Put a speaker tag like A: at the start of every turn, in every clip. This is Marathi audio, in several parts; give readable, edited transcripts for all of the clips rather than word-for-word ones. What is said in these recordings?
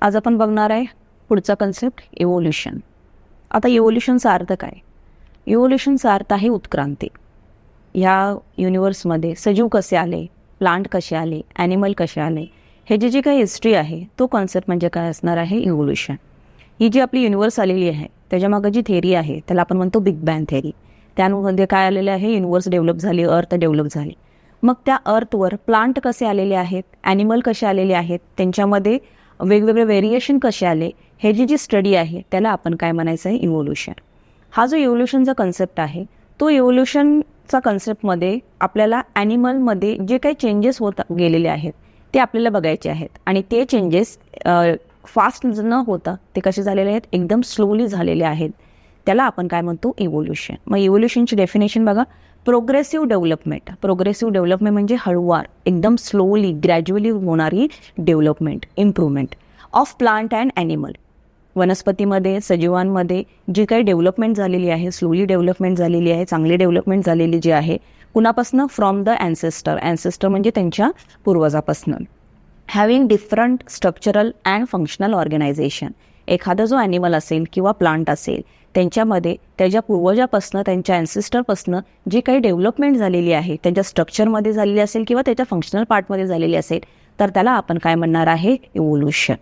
A: आज आपण बघणार आहे पुढचा कन्सेप्ट इव्होल्युशन. आता इव्होल्युशनचा अर्थ काय? इव्होल्युशनचा अर्थ आहे उत्क्रांती. ह्या युनिवर्समध्ये सजीव कसे आले, प्लांट कसे आले, ॲनिमल कसे आले, हे जे काही हिस्ट्री आहे तो कॉन्सेप्ट म्हणजे काय असणार आहे? इव्होल्युशन. ही जी आपली युनिवर्स आलेली आहे त्याच्यामागं जी थेरी आहे त्याला आपण म्हणतो बिग बँग थेरी. त्यामध्ये काय आलेलं आहे? युनिवर्स डेव्हलप झाली, अर्थ डेव्हलप झाली. मग त्या अर्थवर प्लांट कसे आलेले आहेत, ॲनिमल कसे आलेले आहेत, त्यांच्यामध्ये वेगवेगळे व्हेरिएशन कसे आले, हे जी स्टडी आहे त्याला आपण काय म्हणायचं आहे? इव्होल्युशन. हा जो इव्होल्युशनचा कन्सेप्ट आहे तो इव्होल्युशनचा कन्सेप्टमध्ये आपल्याला ॲनिमलमध्ये जे काही चेंजेस होत गेलेले आहेत ते आपल्याला बघायचे आहेत. आणि ते चेंजेस फास्ट न होता ते कसे झालेले आहेत? एकदम स्लोली झालेले आहेत. त्याला आपण काय म्हणतो? इव्होल्युशन. मग इव्होल्युशनची डेफिनेशन बघा. Progressive development. प्रोग्रेसिव्ह डेव्हलपमेंट म्हणजे हळूवार, एकदम स्लोली, ग्रॅज्युअली होणारी development, improvement of plant and animal. वनस्पतीमध्ये, सजीवांमध्ये जी काही डेव्हलपमेंट झालेली आहे, स्लोली डेव्हलपमेंट झालेली आहे, चांगली डेव्हलपमेंट झालेली जी आहे, कुणापासनं? From the ॲन्सेस्टर. ॲन्सेस्टर म्हणजे त्यांच्या पूर्वजापासनं. Having different structural and functional organisation. एखादा जो ॲनिमल असेल किंवा प्लांट असेल त्यांच्यामध्ये त्याच्या पूर्वजापासनं, त्यांच्या ॲन्सेस्टरपासनं जी काही डेव्हलपमेंट झालेली आहे त्यांच्या स्ट्रक्चरमध्ये झालेली असेल किंवा त्याच्या फंक्शनल पार्टमध्ये झालेली असेल तर त्याला आपण काय म्हणणार आहे? इव्होल्युशन.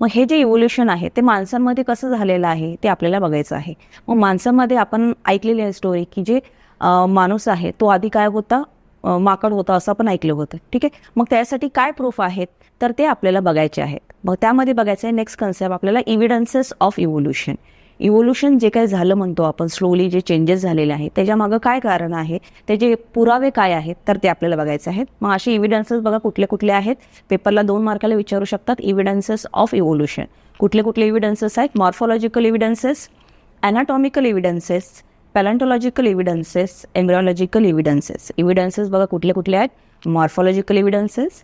A: मग हे जे इव्होल्युशन आहे ते माणसांमध्ये कसं झालेलं आहे ते आपल्याला बघायचं आहे. मग माणसांमध्ये आपण ऐकलेली आहे स्टोरी की जे माणूस आहे तो आधी काय होता? माकड होता असं आपण ऐकलं होतं. ठीक आहे. मग त्यासाठी काय प्रूफ आहेत तर ते आपल्याला बघायचे आहेत. मग त्यामध्ये बघायचं आहे नेक्स्ट कन्सेप्ट आपल्याला इव्हिडन्सेस ऑफ इव्होल्युशन. इव्होल्युशन जे काही झालं म्हणतो आपण, स्लोली जे चेंजेस झालेले आहेत त्याच्यामागं काय कारण आहे, त्याचे पुरावे काय आहेत तर ते आपल्याला बघायचे आहेत. मग असे इव्हिडन्सेस बघा कुठले कुठले आहेत. पेपरला 2 मार्काला विचारू शकतात. इव्हिडन्सेस ऑफ इव्होल्युशन कुठले कुठले इव्हिडन्सेस आहेत? Morphological evidences, anatomical evidences, palaeontological evidences, embryological evidences. Evidences बघा कुठले कुठले आहेत? Morphological evidences,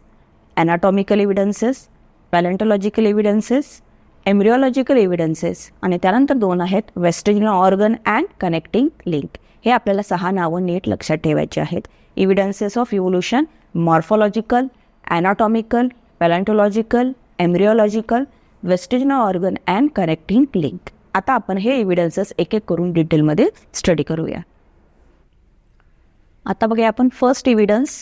A: anatomical evidences, palaeontological evidences, embryological evidences आणि त्यानंतर 2 आहेत vestigial organ and connecting link. हे आपल्याला 6 नावं नीट लक्षात ठेवायची आहेत. Evidences of evolution, morphological, anatomical, palaeontological, embryological, vestigial organ and connecting link. आता आपण हे इव्हिडन्सेस एक एक करून डिटेलमध्ये स्टडी करूया. आता बघूया आपण फर्स्ट इव्हिडन्स,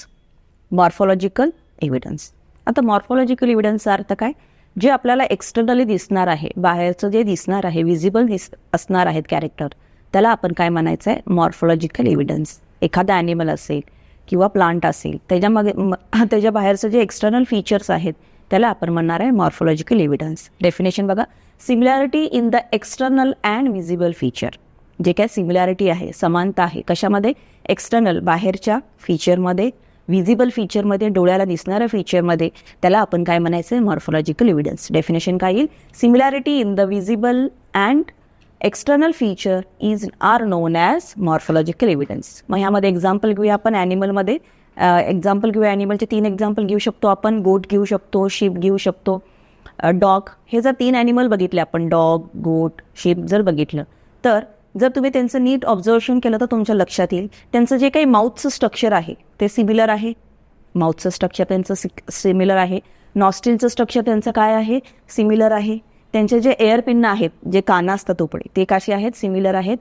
A: मॉर्फॉलॉजिकल एव्हिडन्स. आता मॉर्फॉलॉजिकल एव्हिडन्सचा अर्थ काय? जे आपल्याला एक्सटर्नली दिसणार आहे, बाहेरचं जे दिसणार आहे, विजिबल असणार आहेत कॅरेक्टर, त्याला आपण काय म्हणायचं आहे? Morphological evidence. एखादा ॲनिमल असेल किंवा प्लांट असेल त्याच्यामागे त्याच्या बाहेरचं जे एक्सटर्नल फीचर्स आहेत त्याला आपण म्हणणार आहे मॉर्फॉलॉजिकल एव्हिडन्स. डेफिनेशन बघा. Similarity in the external and visible feature. जे काय सिमिलॅरिटी आहे, समानता आहे कशामध्ये? एक्सटर्नल, बाहेरच्या फीचरमध्ये, विजिबल फीचरमध्ये, डोळ्याला दिसणाऱ्या फीचरमध्ये, त्याला आपण काय म्हणायचं? Morphological evidence. डेफिनेशन काय येईल? Similarity in the visible and external feature are known as morphological evidence. मग ह्यामध्ये एक्झाम्पल घेऊया आपण. ॲनिमलमध्ये एक्झाम्पल घेऊया. ॲनिमलचे 3 एक्झाम्पल घेऊ शकतो आपण. गोट घेऊ शकतो, शीप घेऊ शकतो, डॉग. हे जर 3 ॲनिमल बघितले आपण, डॉग, गोट, शीप जर बघितलं तर जर तुम्ही त्यांचं नीट ऑब्झर्वेशन केलं तर तुमच्या लक्षात येईल त्यांचं जे काही माउथचं स्ट्रक्चर आहे ते सिमिलर आहे. माउथचं स्ट्रक्चर त्यांचं सिमिलर आहे. नॉस्ट्रिलचं स्ट्रक्चर त्यांचं काय आहे? सिमिलर आहे. त्यांचे जे एअर पिन आहेत, जे कानं असतात तोपडे, ते कसे आहेत? सिमिलर आहेत.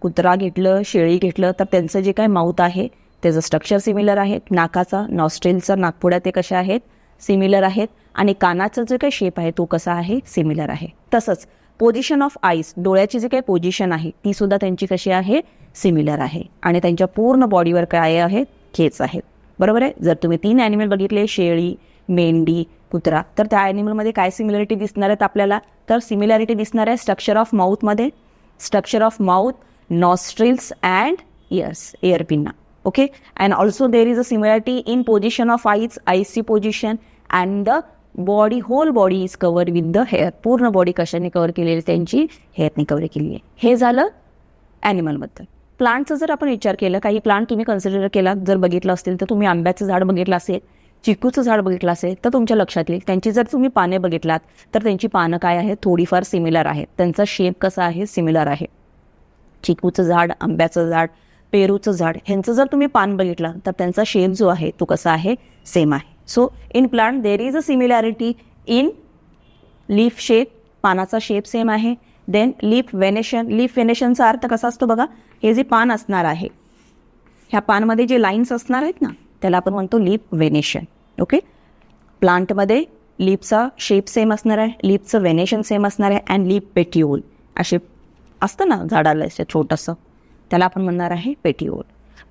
A: कुत्रा घेतलं, शेळी घेतलं तर त्यांचं जे काही माउथ आहे त्याचं स्ट्रक्चर सिमिलर आहे. नाकाचा, नॉस्ट्रिलचा, नाकपुड्या ते कशा आहेत? सिमिलर आहेत. आणि कानाचा जो काही शेप आहे तो कसा आहे? सिमिलर आहे. तसंच पोझिशन ऑफ आईज, डोळ्याची जी काही पोझिशन आहे ती सुद्धा त्यांची कशी आहे? सिमिलर आहे. आणि त्यांच्या पूर्ण बॉडीवर काय आहे? केस आहेत. बरोबर आहे. जर तुम्ही 3 ॲनिमल बघितले, शेळी, मेंढी, कुत्रा, तर त्या ॲनिमलमध्ये काय सिमिलरिटी दिसणार आहेत आपल्याला? तर सिमिलॅरिटी दिसणार आहे स्ट्रक्चर ऑफ माउथमध्ये, structure of mouth, nostrils and ears, ear pinna. Okay. And also there is a similarity in position of आईजची position and the body, whole body is covered with the hair. पूर्ण बॉडी कशाने कव्हर केलेली? त्यांची हेअरने कव्हर केली आहे. हे झालं ॲनिमलबद्दल. प्लांटचा जर आपण विचार केला, काही प्लांट तुम्ही कन्सिडर केला, जर बघितलं असेल तर तुम्ही आंब्याचं झाड बघितलं असेल, चिकूचं झाड बघितलं असेल तर तुमच्या लक्षात येईल त्यांची जर तुम्ही पाने बघितलात तर त्यांची पानं काय आहेत? थोडीफार सिमिलर आहेत. त्यांचा शेप कसा आहे? सिमिलर आहे. चिकूचं झाड, आंब्याचं झाड, पेरूचं झाड ह्यांचं जर तुम्ही पान बघितलं तर त्यांचा शेप जो आहे तो कसा आहे? सेम आहे. So in plant there is a similarity in leaf shape, पानाचा शेप सेम आहे. Then leaf venation. लीफ व्हेनेशनचा अर्थ कसा असतो बघा, हे जे पान असणार आहे, ह्या पानमध्ये जे लाईन्स असणार आहेत ना, त्याला आपण म्हणतो लीफ व्हेनेशन. ओके. प्लांटमध्ये लीफचा शेप सेम असणार आहे, लीफचं व्हेनेशन सेम असणार आहे, अँड लीफ पेटिओल असे असतं ना झाडाला छोटंसं, त्याला आपण म्हणणार आहे पेटिओल.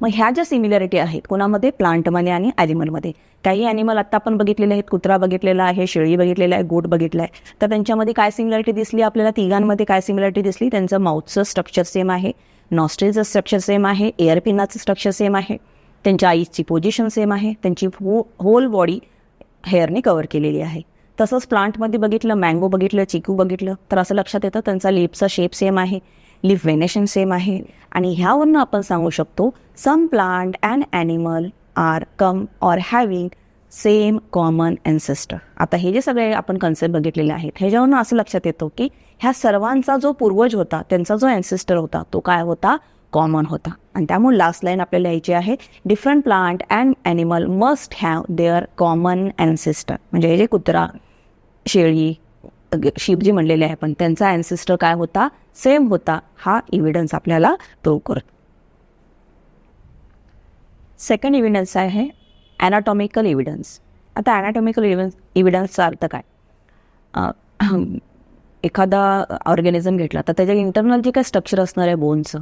A: मग ह्या ज्या सिमिलॅरिटी आहेत कोणामध्ये, प्लांटमध्ये आणि ॲनिमलमध्ये. काही ॲनिमल आत्ता आपण बघितलेले आहेत, कुत्रा बघितलेला आहे, शेळी बघितलेला आहे, गोट बघितला आहे. तर त्यांच्यामध्ये काय सिमिलॅरिटी दिसली आपल्याला, तिघांमध्ये काय सिमिलॅरिटी दिसली, त्यांचं माउथचं स्ट्रक्चर सेम आहे, नॉस्ट्रिलचं स्ट्रक्चर सेम आहे, एअर पिनाचं स्ट्रक्चर सेम आहे, त्यांच्या आईची पोझिशन सेम आहे, त्यांची होल बॉडी हेअरने कव्हर केलेली आहे. तसंच प्लांटमध्ये बघितलं, मँगो बघितलं, चिकू बघितलं, तर असं लक्षात येतं त्यांचा लीफचा शेप सेम आहे, लीफ व्हेनेशन सेम आहे. आणि ह्यावरनं आपण सांगू शकतो some plant and animal are come or having same common ancestor. आता हे जे सगळे आपण कन्सेप्ट बघितलेले आहेत, ह्याच्यावरून असं लक्षात येतं की ह्या सर्वांचा जो पूर्वज होता, त्यांचा जो अँसेस्टर होता, तो काय होता, कॉमन होता. आणि त्यामुळे लास्ट लाईन आपल्याला यायची आहे, different plant and animal must have there common ancestor. म्हणजे हे जे कुत्रा, शेळी, शीप जे म्हणलेले आहे पण त्यांचा अँसेस्टर काय होता, सेम होता. हा इव्हिडन्स आपल्याला प्रूव्ह करतो. सेकंड इव्हिडन्स आहे ॲनाटॉमिकल इव्हिडन्स. आता ॲनाटॉमिकल इव्हिडन्सचा अर्थ काय, एखादा ऑर्गॅनिझम घेतला तर त्याच्या इंटरनल जे काही स्ट्रक्चर असणार आहे बोनचं,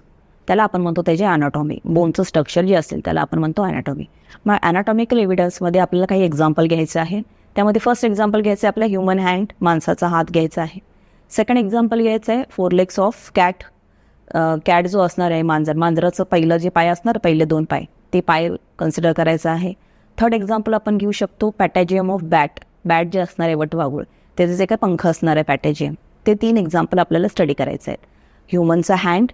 A: त्याला आपण म्हणतो त्याचे ॲनाटॉमी. बोनचं स्ट्रक्चर जे असेल त्याला आपण म्हणतो ॲनाटॉमी. मग ॲनाटॉमिकल एव्हिडन्समध्ये आपल्याला काही एक्झाम्पल घ्यायचं आहे. त्यामध्ये फर्स्ट एक्झाम्पल घ्यायचं आहे आपला ह्युमन हँड, माणसाचा हात घ्यायचा आहे. सेकंड एक्झाम्पल घ्यायचं आहे 4 legs ऑफ कॅट. कॅट जो असणार आहे, मांजराचं पहिलं जे पाय असणार, पहिले 2 पाय, ते पाय कन्सिडर करायचं आहे. थर्ड एक्झाम्पल आपण घेऊ शकतो पॅटॅजियम ऑफ बॅट. बॅट जे असणार आहे वटवाघूळ, त्याचे जे काही पंख असणार आहे पॅटॅजियम, ते 3 एक्झाम्पल आपल्याला स्टडी करायचं आहे. ह्युमनचा हँड,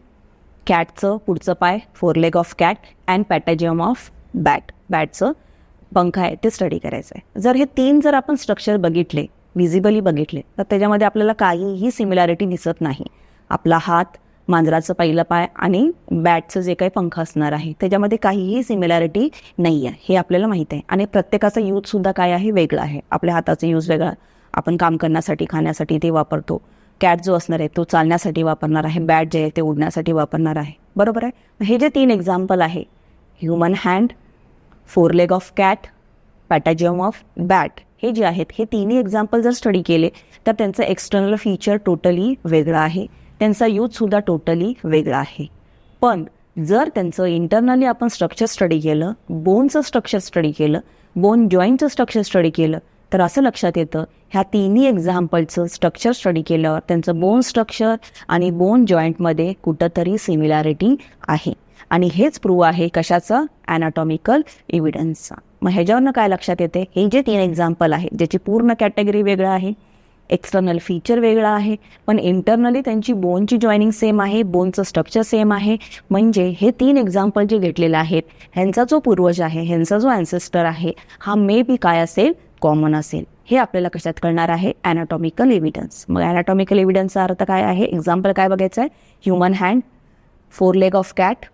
A: कॅटचं पुढचं पाय 4 leg of cat, and patagium of bat, बॅटचं पंख आहे ते स्टडी करायचं आहे. जर हे 3 जर आपण स्ट्रक्चर बघितले, विजिबली बघितले, तर त्याच्यामध्ये आपल्याला काहीही सिमिलॅरिटी दिसत नाही. आपला हात, मांजराचं पहिलं पाय आणि बॅटचं जे काही पंख असणार आहे त्याच्यामध्ये काहीही सिमिलॅरिटी नाही आहे, हे आपल्याला माहीत आहे. आणि प्रत्येकाचा यूजसुद्धा काय आहे, वेगळा आहे. आपल्या हाताचा यूज वेगळा, आपण काम करण्यासाठी, खाण्यासाठी ते वापरतो. कॅट जो असणार आहे तो चालण्यासाठी वापरणार आहे, बॅट जे आहे ते उडण्यासाठी वापरणार आहे. बरोबर आहे. हे जे 3 एक्झाम्पल आहे, human hand, 4 leg of cat, patagium of bat, हे जे आहेत हे 3ही एक्झाम्पल जर स्टडी केले तर त्यांचं एक्सटर्नल फीचर टोटली वेगळं आहे, त्यांचा यूजसुद्धा टोटली वेगळा आहे. पण जर त्यांचं इंटरनली आपण स्ट्रक्चर स्टडी केलं, बोनचं स्ट्रक्चर स्टडी केलं, बोन जॉईंटचं स्ट्रक्चर स्टडी केलं, तर असं लक्षात येतं ह्या 3ही एक्झाम्पलचं स्ट्रक्चर स्टडी केल्यावर त्यांचं बोन स्ट्रक्चर आणि बोन जॉईंटमध्ये कुठंतरी सिमिलॅरिटी आहे. आणि हेच प्रूव्ह आहे कशाचं, ॲनाटॉमिकल इव्हिडन्सचा. मग ह्याच्यावरनं काय लक्षात येते, हे जे 3 एक्झाम्पल आहे ज्याची पूर्ण कॅटेगरी वेगळं आहे, एक्सटर्नल फीचर वेगळं आहे, पण इंटरनली त्यांची बोनची जॉईनिंग सेम आहे, बोनचं स्ट्रक्चर सेम आहे. म्हणजे हे 3 एक्झाम्पल जे घेतलेले आहेत ह्यांचा जो पूर्वज आहे, ह्यांचा जो ॲन्सेस्टर आहे, हा मे बी काय असेल, कॉमन असेल. हे आपल्याला कशात कळणार आहे, ॲनाटॉमिकल एव्हिडन्स. मग ॲनाटॉमिकल एव्हिडन्सचा अर्थ काय आहे, एक्झाम्पल काय बघायचं आहे, human hand, 4 leg of cat,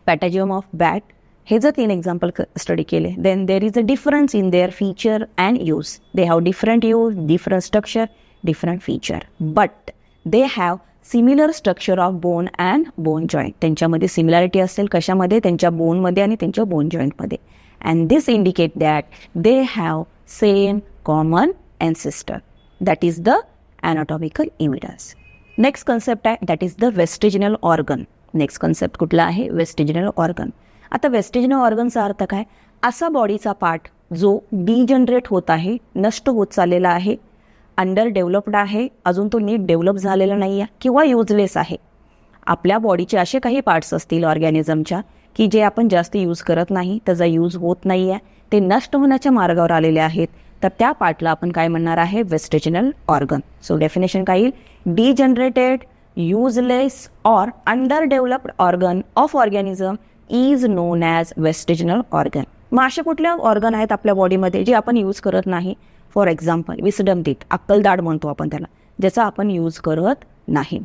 A: patagium of bat, हे जर 3 एक्झाम्पल स्टडी केले, then there is a difference in their feature and use. They have different use, different structure, different feature, but they have similar structure of bone and bone joint. त्यांच्यामध्ये सिमिलॅरिटी असेल कशामध्ये, त्यांच्या बोनमध्ये आणि त्यांच्या बोन जॉईंटमध्ये. And this indicate that they have same common ancestor. That is the ॲनाटॉमिकल evidence. Next concept आहे that is the vestigial organ. Next concept कुठला आहे, वेस्टिजिनल ऑर्गन. आता वेस्टिजिनल ऑर्गनचा अर्थ काय, असा बॉडीचा पार्ट जो डिजनरेट होत आहे, नष्ट होत चाललेला आहे, अंडर डेव्हलप्ड आहे, अजून तो नीट डेव्हलप झालेला नाही आहे किंवा युजलेस आहे. आपल्या बॉडीचे असे काही पार्ट्स असतील ऑर्गॅनिझमच्या की जे आपण जास्त यूज करत नाही, त्याचा यूज होत नाही आहे, ते नष्ट होण्याच्या मार्गावर आलेले आहेत, तर त्या पार्टला आपण काय म्हणणार आहे, वेस्टिजिनल ऑर्गन. सो डेफिनेशन काय येईल, degenerated, useless or underdeveloped organ of organism is known as vestiginal organ. मग अशा कुठल्या ऑर्गन आहेत आपल्या बॉडीमध्ये जे आपण यूज करत नाही. फॉर एक्झाम्पल विसडमटीथ, अक्कलदाढ म्हणतो आपण त्याला, ज्याचा आपण यूज करत नाही.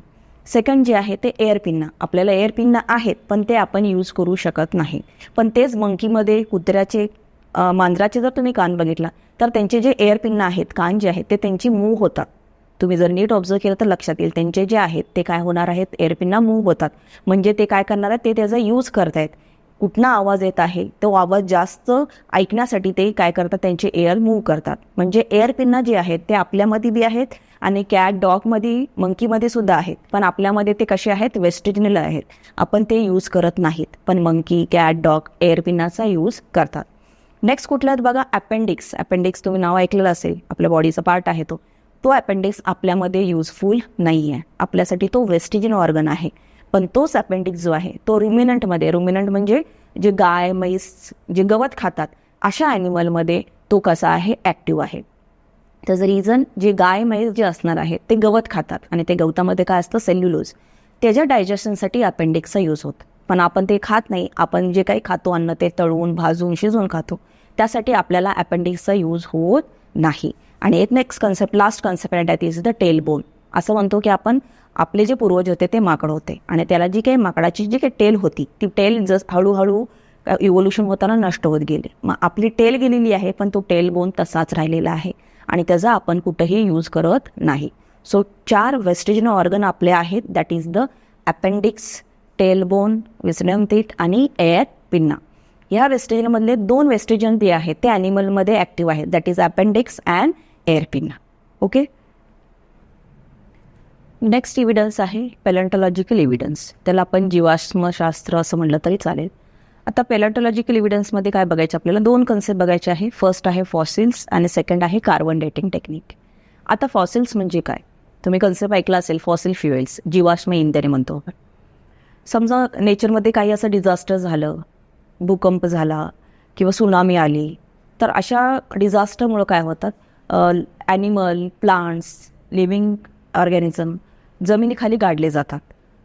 A: सेकंड जे आहे ते एअर पिन्ना. आपल्याला एअर पिन्ना आहेत पण ते आपण यूज करू शकत नाही. पण तेच मंकीमध्ये, कुत्र्याचे, मांजराचे जर तुम्ही कान बघितला तर त्यांचे जे एअर पिन्ना आहेत, कान जे आहेत ते त्यांची मूव्ह होतात, तुम्ही जर नीट ऑब्झर्व केलं तर लक्षात येईल, त्यांचे जे आहेत ते काय होणार आहेत, एअरपिनना मूव्ह होतात. म्हणजे ते काय करणार आहेत, ते त्याचा यूज करतायत. कुठला आवाज येत आहे तो आवाज जास्त ऐकण्यासाठी ते काय करतात, त्यांचे एअर मूव्ह करतात. म्हणजे एअरपिनना जे आहेत ते आपल्यामध्ये बी आहेत आणि कॅट, डॉगमध्ये, मंकीमध्ये सुद्धा आहेत. पण आपल्यामध्ये ते कसे आहेत, वेस्टेजनल आहेत. आपण ते यूज करत नाहीत. पण मंकी, कॅट, डॉग एअरपिनचा यूज करतात. नेक्स्ट कुठला आहेत बघा, अपेंडिक्स. अपेंडिक्स तुम्ही नाव ऐकलेलं असेल, आपल्या बॉडीचा पार्ट आहे तो. तो अपेंडिक्स आपल्यामध्ये युजफुल नाही आहे. आपल्यासाठी तो वेस्टेजन ऑर्गन आहे. पण तोच अपेंडिक्स जो आहे तो रुमिनंटमध्ये, रुमिनंट म्हणजे जे गाय, म्हैस जे गवत खातात अशा ॲनिमलमध्ये तो कसा आहे, ॲक्टिव्ह आहे. त्याचं रिझन, जे गाय, म्हैस जे असणार आहे ते गवत खातात आणि ते गवतामध्ये काय असतं, सेल्युलोज. त्याच्या डायजेशनसाठी अपेंडिक्सचा यूज होतो. पण आपण ते खात नाही. आपण जे काही खातो अन्न ते तळून, भाजून, शिजवून खातो. त्यासाठी आपल्याला अपेंडिक्सचा यूज होत नाही. आणि एक नेक्स्ट कन्सेप्ट, लास्ट कन्सेप्ट आहे, that is the tail bone. असं म्हणतो की आपण, आपले जे पूर्वज होते ते माकड होते आणि त्याला जी काही माकडाची जी काही टेल होती ती टेल जस्ट हळूहळू इव्होल्युशन होताना नष्ट होत गेली. मग आपली टेल गेलेली आहे पण तो टेल बोन तसाच राहिलेला आहे आणि त्याचा आपण कुठेही यूज करत नाही. सो 4 वेस्टेजन ऑर्गन आपले आहेत, that is the appendix, tail bone, wisdom teeth आणि एअर पिन्ना. ह्या वेस्टेजनमधले 2 वेस्टेजन जे आहेत ते ॲनिमलमध्ये ॲक्टिव्ह आहेत, that is appendix and ear pinna. Okay. Next evidence आहे पॅलेंटॉलॉजिकल एव्हिडन्स. त्याला आपण जीवाश्मशास्त्र असं म्हटलं तरी चालेल. आता पॅलेंटॉलॉजिकल एव्हिडन्समध्ये काय बघायचं, आपल्याला 2 कन्सेप्ट बघायचे आहे. फर्स्ट आहे फॉसिल्स आणि सेकंड आहे कार्बन डेटिंग टेक्निक. आता फॉसिल्स म्हणजे काय, तुम्ही कन्सेप्ट ऐकला असेल, फॉसिल फ्युएल्स, जीवाश्म इंधने म्हणतो आपण. समजा नेचरमध्ये काही असं डिझास्टर झालं, भूकंप झाला किंवा सुनामी आली, तर अशा डिझास्टरमुळं काय होतात, ॲनिमल, प्लांट्स, लिव्हिंग ऑर्गॅनिझम जमिनीखाली गाडले जातात,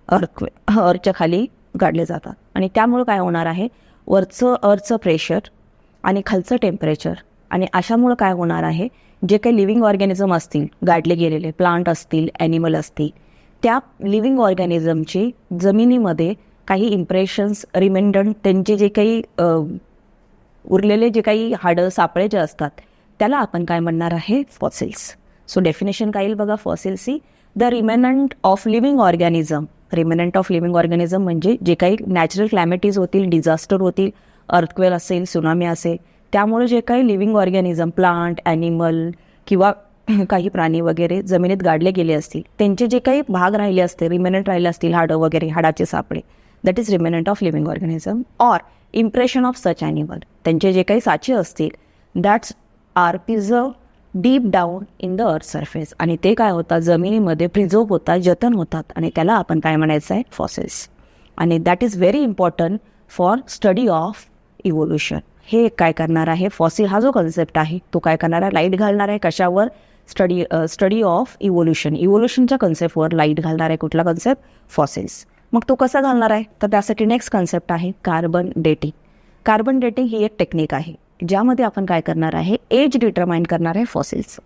A: अर्थच्या खाली गाडले जातात. आणि त्यामुळं काय होणार आहे, अर्थचं प्रेशर आणि खालचं टेम्परेचर, आणि अशामुळं काय होणार आहे, जे काही लिव्हिंग ऑर्गॅनिझम असतील, गाडले गेलेले प्लांट असतील, ॲनिमल असतील, त्या लिव्हिंग ऑर्गॅनिझमचे जमिनीमध्ये काही इम्प्रेशन्स, रिमेंडंट, त्यांचे जे काही उरलेले जे काही हाडं, सापळे जे असतात त्याला आपण काय म्हणणार आहे, फॉसिल्स. सो डेफिनेशन काय येईल बघा फॉसिल्सची, the remnant of living organism. Remnant of living organism म्हणजे जे काही नॅचरल क्लॅमिटीज होतील, डिझास्टर होतील, अर्थक्वेक असेल, सुनामी असेल, त्यामुळे जे काही लिव्हिंग ऑर्गॅनिझम, प्लांट, ॲनिमल किंवा काही प्राणी वगैरे जमिनीत गाडले गेले असतील, त्यांचे जे काही भाग राहिले असतील, रिमेनंट राहिले असतील, हाडं वगैरे, हाडाचे सापळे, that is remnant of living organism. Or impression of such animal, त्यांचे जे काही साचे असतील, that's are preserve deep down in the earth surface. आणि ते काय होतात, जमिनीमध्ये प्रिझर्व होतात, जतन होतात, आणि त्याला आपण काय म्हणायचं आहे, फॉसिल्स. आणि that is very important for study of evolution. हे काय करणार आहे, फॉसिल हा जो कन्सेप्ट आहे तो काय करणार आहे, लाईट घालणार आहे कशावर, स्टडी ऑफ इव्होल्युशन. इव्होल्युशनच्या कन्सेप्टवर लाईट घालणार आहे कुठला कन्सेप्ट, फॉसिल्स. मग तो कसा घालणार आहे, तर त्यासाठी नेक्स्ट कन्सेप्ट आहे कार्बन डेटिंग. कार्बन डेटिंग ही एक टेक्निक आहे ज्यामध्ये आपण काय करणार आहे, एज डिटरमाइन करणार आहे fossils.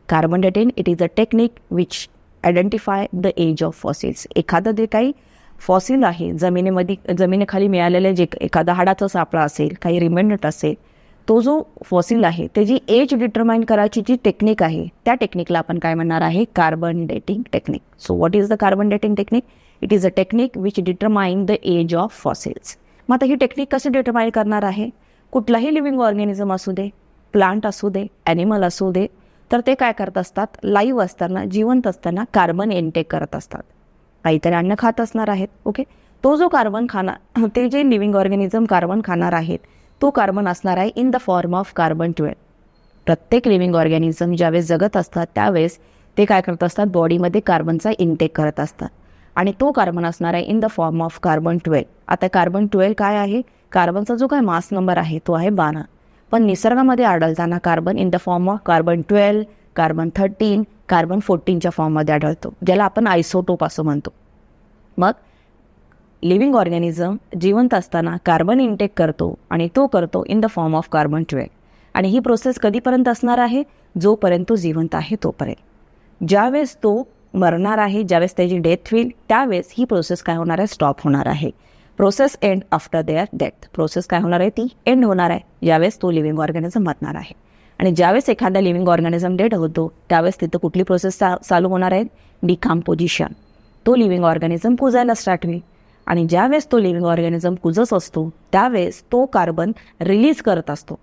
A: Carbon dating, it is a technique which identify the age of fossils. एखादं जे काही फॉसिल आहे, जमिनीखाली मिळालेले जे एखादा हाडाचा सापळा असेल, काही रिमेंडंट असेल, तो जो फॉसिल आहे त्याची एज डिटरमाइन करायची जी टेक्निक आहे, त्या टेक्निकला आपण काय म्हणणार आहे, carbon dating technique. So what is the carbon dating technique, it is a technique which determine the age of fossils. मग आता ही टेक्निक कशी डिटरमाइन करणार आहे, कुठलाही लिव्हिंग ऑर्गॅनिझम असू दे, प्लांट असू दे, ॲनिमल असू दे, तर ते काय करत असतात, लाईव्ह असताना, जिवंत असताना कार्बन इनटेक करत असतात, काहीतरी अन्न खात असणार आहेत. ओके, तो जो कार्बन खाणार, ते जे लिव्हिंग ऑर्गॅनिझम कार्बन खाणार आहेत, तो कार्बन असणार आहे in the form of carbon 12. प्रत्येक लिव्हिंग ऑर्गॅनिझम ज्यावेळेस जगत असतात त्यावेळेस ते काय करत असतात, बॉडीमध्ये कार्बनचा इनटेक करत असतात, आणि तो कार्बन असणार आहे in the form of carbon 12. आता कार्बन 12 काय आहे, कार्बनचा जो काय मास नंबर आहे तो आहे 12. पण निसर्गामध्ये आढळताना carbon in the form of carbon 12, carbon 13, carbon 14च्या फॉर्ममध्ये आढळतो, ज्याला आपण आयसोटोप असं म्हणतो. मग लिव्हिंग ऑर्गॅनिझम जिवंत असताना कार्बन इनटेक करतो आणि तो करतो in the form of carbon 12. आणि ही प्रोसेस कधीपर्यंत असणार आहे, जोपर्यंत तो जिवंत आहे तोपर्यंत. ज्यावेळेस तो मरणार आहे, ज्यावेळेस त्याची डेथ होईल, त्यावेळेस ही प्रोसेस काय होणार आहे, स्टॉप होणार आहे. Process end after their death. Process काय होणार आहे, ती एंड होणार आहे ज्यावेळेस तो लिव्हिंग ऑर्गॅनिझम मरणार आहे. आणि ज्यावेळेस एखादा लिव्हिंग ऑर्गॅनिझम डेड होतो त्यावेळेस तिथं कुठली प्रोसेस चालू होणार आहे, डिकम्पोजिशन. तो लिव्हिंग ऑर्गॅनिझम कुजायला स्टार्ट होईल आणि ज्यावेळेस तो लिव्हिंग ऑर्गॅनिझम कुजत असतो त्यावेळेस तो कार्बन रिलीज करत असतो.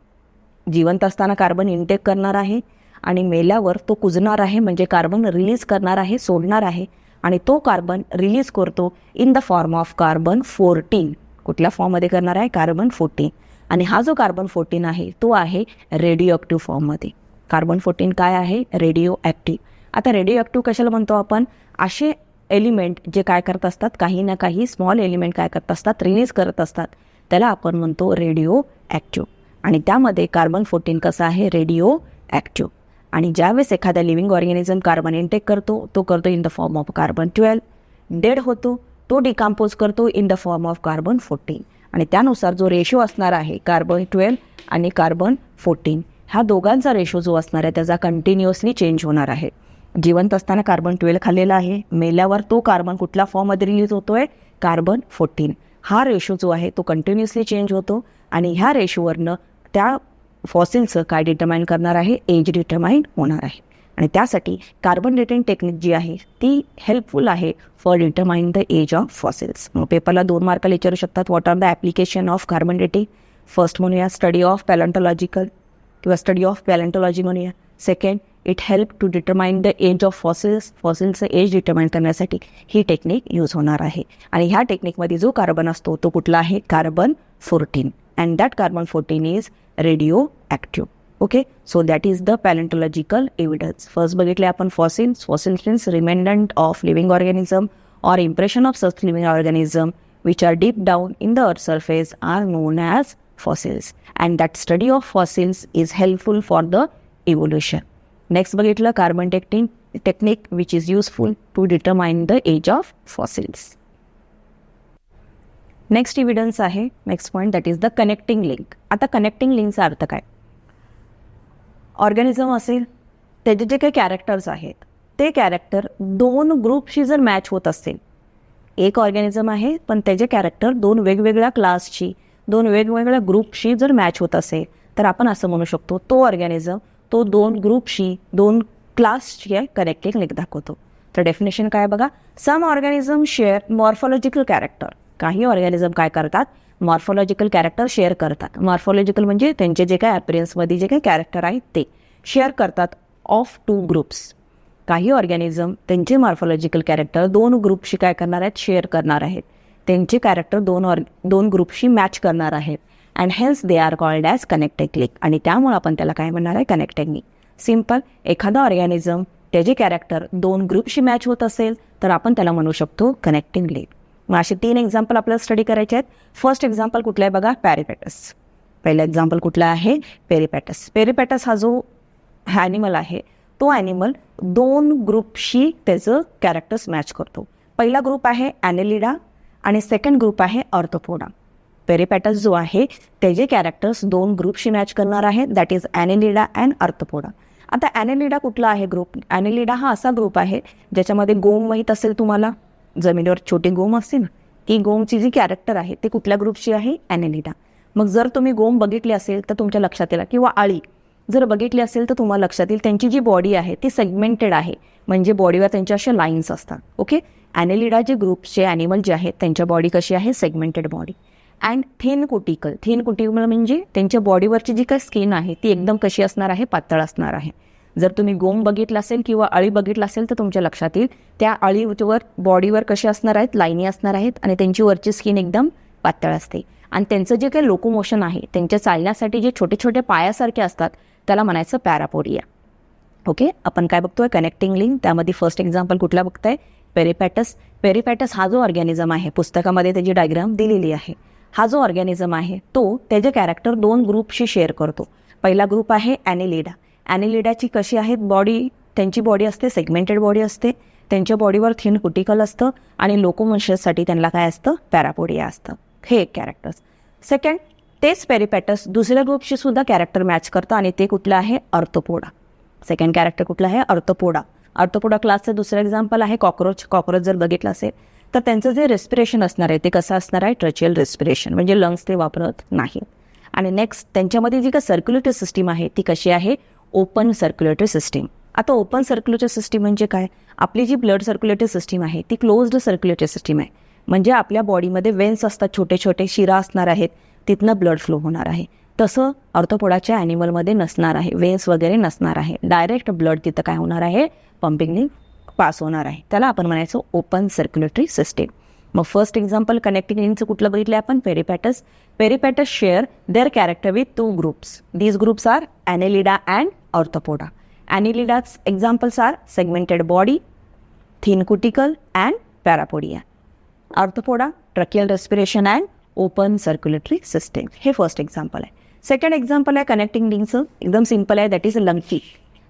A: जिवंत असताना कार्बन इनटेक करणार आहे आणि मेल्यावर तो कुजणार आहे, म्हणजे कार्बन रिलीज करणार आहे, सोडणार आहे. आणि तो कार्बन रिलीज करतो in the form of carbon 14. कुठल्या फॉर्ममध्ये करणार आहे, कार्बन 14. आणि हा जो कार्बन 14 आहे तो आहे रेडिओ ॲक्टिव्ह फॉर्ममध्ये. कार्बन 14 काय आहे, रेडिओ ॲक्टिव्ह. आता रेडिओ ॲक्टिव्ह कशाला म्हणतो आपण, असे एलिमेंट जे काय करत असतात, काही ना काही स्मॉल एलिमेंट काय करत असतात, रिलीज करत असतात, त्याला आपण म्हणतो रेडिओ ॲक्टिव्ह. आणि त्यामध्ये कार्बन 14 कसं आहे, रेडिओ ॲक्टिव्ह. आणि ज्यावेळेस एखादा लिव्हिंग ऑर्गॅनिझम कार्बन इनटेक करतो तो करतो in the form of carbon 12. Dead होतो तो डिकम्पोज करतो in the form of carbon 14. आणि त्यानुसार जो रेशो असणार आहे कार्बन 12 आणि कार्बन 14, ह्या दोघांचा रेशो जो असणार आहे त्याचा कंटिन्युअसली चेंज होणार आहे. जिवंत असताना कार्बन 12 खाल्लेला आहे, मेल्यावर तो कार्बन कुठल्या फॉर्ममध्ये रिलीज होतोय, कार्बन 14. हा रेशो जो आहे तो कंटिन्युअसली चेंज होतो आणि ह्या रेशोवरनं त्या फॉसिलचं काय डिटरमाइन करणार आहे, एज डिटरमाइन होणार आहे. आणि त्यासाठी कार्बन डेटिंग टेक्निक जी आहे ती हेल्पफुल आहे for determine the age of fossils. मग पेपरला 2 मार्काला विचारू शकतात, what are the application of carbon dating. First म्हणूया स्टडी ऑफ पॅलेंटॉलॉजिकल किंवा स्टडी ऑफ पॅलेंटॉलॉजी म्हणूया. Second, it help to determine the age of fossils. फॉसिल्सचं एज डिटरमाइन करण्यासाठी ही टेक्निक यूज होणार आहे. आणि ह्या टेक्निकमध्ये जो कार्बन असतो तो कुठला आहे, carbon 14. And that carbon 14 is radioactive. Okay, so that is the palaeontological evidence. First बघितले आपण fossils. Fossils means remnant of living organism or impression of such living organism which are deep down in the earth's surface are known as fossils, and that study of fossils is helpful for the evolution. Next बघितलं carbon technique which is useful to determine the age of fossils. Next evidence आहे, next point, that is the connecting link. आता कनेक्टिंग लिंकचा अर्थ काय, ऑर्गॅनिझम असेल त्याचे जे काही कॅरेक्टर्स आहेत ते कॅरेक्टर 2 ग्रुपशी जर मॅच होत असेल, एक ऑर्गॅनिझम आहे पण त्याचे कॅरेक्टर 2 वेगवेगळ्या क्लासची, 2 वेगवेगळ्या ग्रुपशी जर मॅच होत असेल तर आपण असं म्हणू शकतो तो ऑर्गॅनिझम तो 2 ग्रुपशी 2 क्लासची कनेक्टिंग लिंक दाखवतो. तर डेफिनेशन काय बघा, सम ऑर्गॅनिझम शेअर मॉर्फॉलॉजिकल कॅरेक्टर. काही ऑर्गॅनिझम काय करतात, मॉर्फॉलॉजिकल कॅरेक्टर शेअर करतात. मॉर्फॉलॉजिकल म्हणजे त्यांचे जे काय अपीअरन्समध्ये जे काही कॅरेक्टर आहेत ते शेअर करतात ऑफ 2 ग्रुप्स. काही ऑर्गॅनिझम त्यांचे मॉर्फॉलॉजिकल कॅरेक्टर 2 ग्रुपशी काय करणार आहेत, शेअर करणार आहेत. त्यांचे कॅरेक्टर 2 ग्रुपशी मॅच करणार आहेत. And hence they are called as connecting link. आणि त्यामुळे आपण त्याला काय म्हणणार आहे, कनेक्टिंग लिंक. सिम्पल, एखादा ऑर्गॅनिझम त्याचे कॅरेक्टर 2 ग्रुपशी मॅच होत असेल तर आपण त्याला म्हणू शकतो कनेक्टिंग लिंक. मग असे 3 एक्झाम्पल आपल्याला स्टडी करायचे आहेत. फर्स्ट एक्झाम्पल कुठलं आहे बघा, पेरिपॅटस. पहिलं एक्झाम्पल कुठलं आहे, पेरिपॅटस. पेरिपॅटस हा जो ॲनिमल आहे तो ॲनिमल 2 ग्रुपशी त्याचं कॅरेक्टर्स मॅच करतो. पहिला ग्रुप आहे ॲनेलिडा आणि सेकंड ग्रुप आहे ऑर्थोपोडा. पेरिपॅटस जो आहे त्याचे कॅरेक्टर्स 2 ग्रुपशी मॅच करणार आहेत, दॅट इज ॲनेलिडा अँड ऑर्थोपोडा. आता ॲनेलिडा कुठला आहे ग्रुप, ॲनेलिडा हा असा ग्रुप आहे ज्याच्यामध्ये गोम माहीत असेल तुम्हाला, जमिनीवर छोटे गोम असते ना, ती गोमची जी कॅरेक्टर आहे ते कुठल्या ग्रुपची आहे, ॲनेलिडा. मग जर तुम्ही गोम बघितली असेल तर तुमच्या लक्षात येईल, किंवा आळी जर बघितली असेल तर तुम्हाला लक्षात येईल त्यांची जी बॉडी आहे ती सेगमेंटेड आहे, म्हणजे बॉडीवर त्यांच्या अशा लाईन्स असतात. ओके, ॲनेलिडा जे ग्रुपचे ॲनिमल जे आहेत त्यांच्या बॉडी कशी आहे, segmented body. And thin cuticle. Thin cuticle म्हणजे त्यांच्या बॉडीवरची जी काही स्किन आहे ती एकदम कशी असणार आहे, पातळ असणार आहे. जर तुम्ही गोम बघितला असेल किंवा अळी बघितला असेल तर तुमच्या लक्षात येईल त्या अळीवर बॉडीवर कशी असणार आहेत, लाईनी असणार आहेत आणि त्यांची वरची स्किन एकदम पातळ असते. आणि त्यांचं जे काही लोकोमोशन आहे, त्यांच्या चालण्यासाठी जे छोटे छोटे पायासारखे असतात त्याला म्हणायचं पॅरापोडिया. ओके, आपण काय बघतोय, कनेक्टिंग लिंक. त्यामध्ये फर्स्ट एक्झाम्पल कुठला बघताय, पेरिपॅटस. पेरिपॅटस हा जो ऑर्गॅनिझम आहे, पुस्तकामध्ये त्याची डायग्राम दिलेली आहे. हा जो ऑर्गॅनिझम आहे तो त्याचे कॅरेक्टर 2 ग्रुपशी शेअर करतो. पहिला ग्रुप आहे ॲनेलिडा. ॲनेलिडाची कशी आहेत बॉडी, त्यांची बॉडी असते सेगमेंटेड बॉडी असते, त्यांच्या बॉडीवर थिन कुटिकल असतं आणि लोकोमोशनसाठी त्यांना काय असतं, पॅरापोडिया असतं. हे एक कॅरेक्टर्स. सेकंड, तेच पेरिपॅटस दुसऱ्या ग्रुपशी सुद्धा कॅरेक्टर मॅच करतं आणि ते कुठलं आहे, ऑर्थोपोडा. सेकंड कॅरेक्टर कुठलं आहे, ऑर्थोपोडा. ऑर्थोपोडा क्लासचं दुसरं एक्झाम्पल आहे कॉकरोच. कॉकरोच जर बघितलं असेल तर त्यांचं जे रेस्पिरेशन असणार आहे ते कसं असणार आहे, ट्रचियल रेस्पिरेशन, म्हणजे लंग्स ते वापरत नाहीत. आणि नेक्स्ट त्यांच्यामध्ये जी काही सर्क्युलेटरी सिस्टीम आहे ती कशी आहे, ओपन सर्क्युलेटरी सिस्टीम. आता ओपन सर्क्युलेटरी सिस्टीम म्हणजे काय, आपली जी ब्लड सर्क्युलेटरी सिस्टीम आहे ती क्लोज्ड सर्क्युलेटरी सिस्टीम आहे. म्हणजे आपल्या बॉडीमध्ये वेन्स असतात, छोटे छोटे शिरा असणार आहेत, तिथनं ब्लड फ्लो होणार आहे. तसं ऑर्थोपोडाच्या ॲनिमलमध्ये नसणार आहे, वेन्स वगैरे नसणार आहे. डायरेक्ट ब्लड तिथं काय होणार आहे, पंपिंगने पास होणार आहे. त्याला आपण म्हणायचं ओपन सर्क्युलेटरी सिस्टीम. मग फर्स्ट एक्झाम्पल कनेक्टिंग लिंकचं कुठलं बघितलं आपण, Peripatus. Peripatus share their character with 2 groups. These groups are Annelida and Arthropoda. Annelida's examples are segmented body, thin cuticle and parapodia. Arthropoda, tracheal respiration and open circulatory system. हे फर्स्ट एक्झाम्पल आहे. सेकंड एक्झाम्पल आहे कनेक्टिंग लिंकचं, एकदम सिम्पल आहे, that is a lung fish.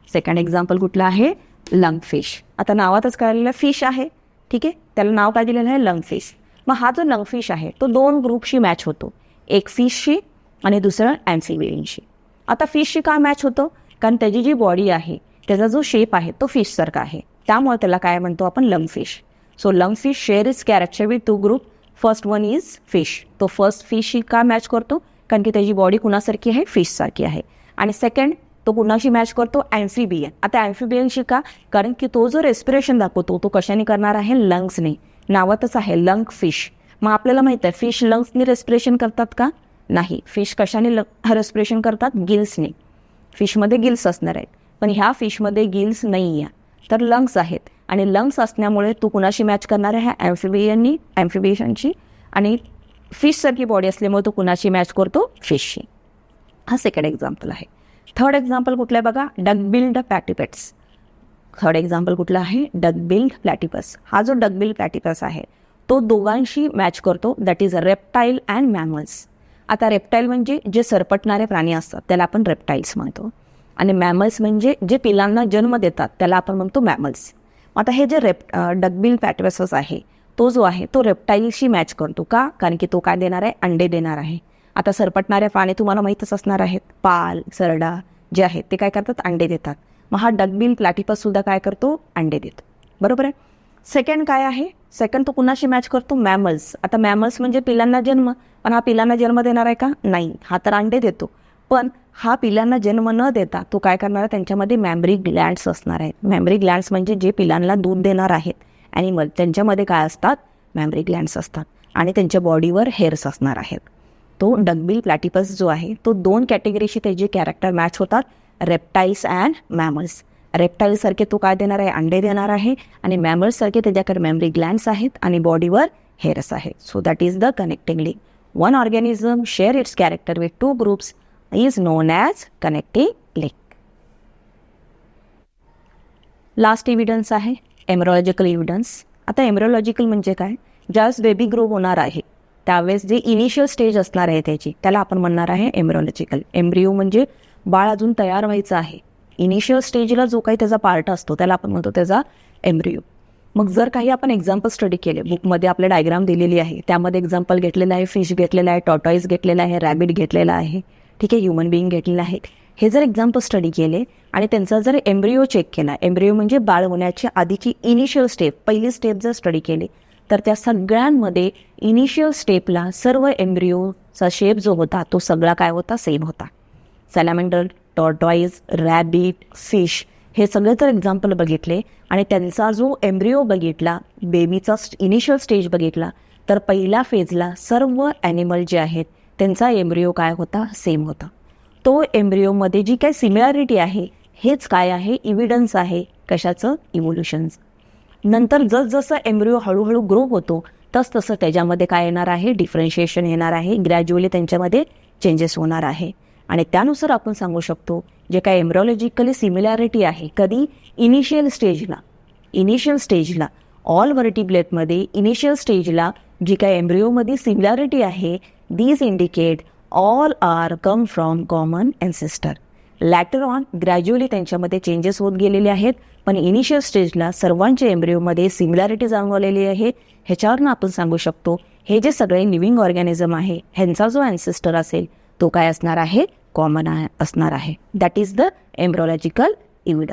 A: Second example कुठलं आहे, लंग फिश. आता नावातच कळलेलं फिश आहे, ठीक आहे, त्याला नाव काय दिलेलं आहे, लंग फिश. मग हा जो लंग फिश आहे तो 2 ग्रुपशी मॅच होतो, एक फिशशी आणि दुसरं ॲम्फिबियनशी. आता फिशशी का मॅच होतो, कारण त्याची जी बॉडी आहे त्याचा जो शेप आहे तो फिशसारखा आहे, त्यामुळे त्याला काय म्हणतो आपण, lung fish. So lung fish share is character with 2 group. First one is fish. तो फर्स्ट फिशशी का मॅच करतो, कारण की त्याची बॉडी कुणासारखी आहे, फिशसारखी आहे. आणि सेकंड तो कुणाशी मॅच करतो, ॲम्फिबियन. आता ॲम्फिबियनशी का, कारण की तो जो रेस्पिरेशन दाखवतो तो कशाने करणार आहे, लंग्सने. नावातच आहे लंग फिश. मग आपल्याला माहित आहे फिश लंग्सने रेस्पिरेशन करतात का, नाही. फिश कशाने रेस्पिरेशन करतात, गिल्सने. फिशमध्ये गिल्स असणार आहेत, पण ह्या फिशमध्ये गिल्स नाही आहे, तर लंग्स आहेत. आणि लंग्स असल्यामुळे तू कुणाशी मॅच करणार आहे, ॲम्फिबियनशी. आणि फिशसारखी बॉडी असल्यामुळे तो कुणाशी मॅच करतो, फिशशी. हा सेकंड एक्झाम्पल आहे. थर्ड एक्झाम्पल कुठलं आहे बघा, डकबिल्ड प्लॅटिपस. थर्ड एक्झाम्पल कुठलं आहे, डकबिल्ड प्लॅटिपस. हा जो डकबिल्ड प्लॅटिपस आहे तो दोघांशी मॅच करतो, that is reptile and mammals. आता रेप्टाईल म्हणजे जे सरपटणारे प्राणी असतात त्याला आपण रेप्टाईल्स म्हणतो, आणि मॅमल्स म्हणजे जे पिलांना जन्म देतात त्याला आपण म्हणतो मॅमल्स. आता हे जे डकबिल प्लॅटिपस आहे तो जो आहे तो रेप्टाईलशी मॅच करतो का, कारण की तो काय देणार आहे, अंडे देणार आहे. आता सरपटणारे प्राणी तुम्हाला माहीतच असणार आहेत, पाल, सरडा जे आहेत ते काय करतात, अंडे देतात. मग हा डकबिल प्लॅटिपस सुद्धा काय करतो, अंडे देतो, बरोबर आहे. सेकंड काय आहे, सेकंड तो कुणाशी मॅच करतो, मॅमल्स. आता मॅमल्स म्हणजे पिलांना जन्म, पण हा पिलांना जन्म देणार आहे का, नाही. हा तर अंडे देतो, पण हा पिलांना जन्म न देता तो काय करणार आहे, त्यांच्यामध्ये मॅमरी ग्लँड्स असणार आहेत. मॅमरी ग्लँड्स म्हणजे जे पिलांना दूध देणार आहेत ॲनिमल, त्यांच्यामध्ये काय असतात, मॅमरी ग्लँड्स असतात, आणि त्यांच्या बॉडीवर हेअर्स असणार आहेत. तो डकबिल प्लॅटिपस जो आहे तो 2 कॅटेगरीशी त्याचे कॅरेक्टर मॅच होतात, रेप्टाईल्स अँड मॅमल्स. रेप्टाईलसारखे तो काय देणार आहे, अंडे देणार आहे, आणि मॅमल्ससारखे त्याच्याकडे मॅमरी ग्लँड्स आहेत आणि बॉडीवर हेअर्स आहेत. So that is the connecting link. One organism share its character with 2 groups is known as connecting link. Last evidence आहे एम्ब्रियोलॉजिकल एव्हिडन्स. आता एम्ब्रियोलॉजिकल म्हणजे काय, ज्यावेळेस बेबी ग्रो होणार आहे त्यावेळेस जे इनिशियल स्टेज असणार आहे त्याची, त्याला आपण म्हणणार आहे एम्ब्रियोलॉजिकल. एम्ब्रियो म्हणजे बाळ अजून तयार व्हायचं आहे, इनिशियल स्टेजला जो काही त्याचा पार्ट असतो त्याला आपण म्हणतो त्याचा एम्ब्रियो. मग जर काही आपण एक्झाम्पल स्टडी केले, बुकमध्ये आपल्या डायग्राम दिलेली आहे, त्यामध्ये एक्झाम्पल घेतलेलं आहे, फिश घेतलेलं आहे, टॉर्टॉईज घेतलेला आहे, रॅबिट घेतलेला आहे, ठीक आहे, ह्युमन बिईंग घेतलेलं आहे. हे जर एक्झाम्पल स्टडी केले आणि त्यांचा जर एम्ब्रियो चेक केला, एम्ब्रियो म्हणजे बाळ होण्याच्या आधीची इनिशियल स्टेप, पहिली स्टेप जर स्टडी केली, तर त्या सगळ्यांमध्ये इनिशियल स्टेपला सर्व एम्ब्रियोचा शेप जो होता तो सगळा काय होता, सेम होता. सॅलॅमेंडर, टॉर्टॉईज, रॅबिट, फिश हे सगळे जर एक्झाम्पल बघितले आणि त्यांचा जो एम्ब्रियो बघितला, बेबीचा इनिशियल स्टेज बघितला, तर पहिल्या फेजला सर्व ॲनिमल जे आहेत त्यांचा एम्ब्रियो काय होता, सेम होता. तो एम्ब्रियोमध्ये जी काही सिमिलॅरिटी आहे हेच काय आहे, इव्हिडन्स आहे कशाचं, इव्होल्युशनचं. नंतर जसजसं एम्ब्रियो हळूहळू ग्रो होतो तसतसं त्याच्यामध्ये काय येणार आहे, डिफरन्शिएशन येणार आहे, ग्रॅज्युअली त्यांच्यामध्ये चेंजेस होणार आहे. आणि त्यानुसार आपण सांगू शकतो जे काय एम्ब्रियोलॉजिकली सिमिलॅरिटी आहे, कधी इनिशियल स्टेजला ऑल व्हर्टिब्रेटमध्ये इनिशियल स्टेजला जी काय एम्ब्रियोमध्ये सिमिलॅरिटी आहे, these indicate all are come from common ancestor. Later on gradually त्यांच्यामध्ये चेंजेस होत गेलेले आहेत, पण इनिशियल स्टेजला सर्वांच्या एम्ब्रियोमध्ये सिमिलॅरिटी जाणवलेली आहे. ह्याच्यावरून आपण सांगू शकतो हे जे सगळे लिव्हिंग ऑर्गॅनिझम आहे ह्यांचा जो अँसेस्टर असेल तो काय असणार आहे, कॉमन असणार आहे. That is the embryological evidence.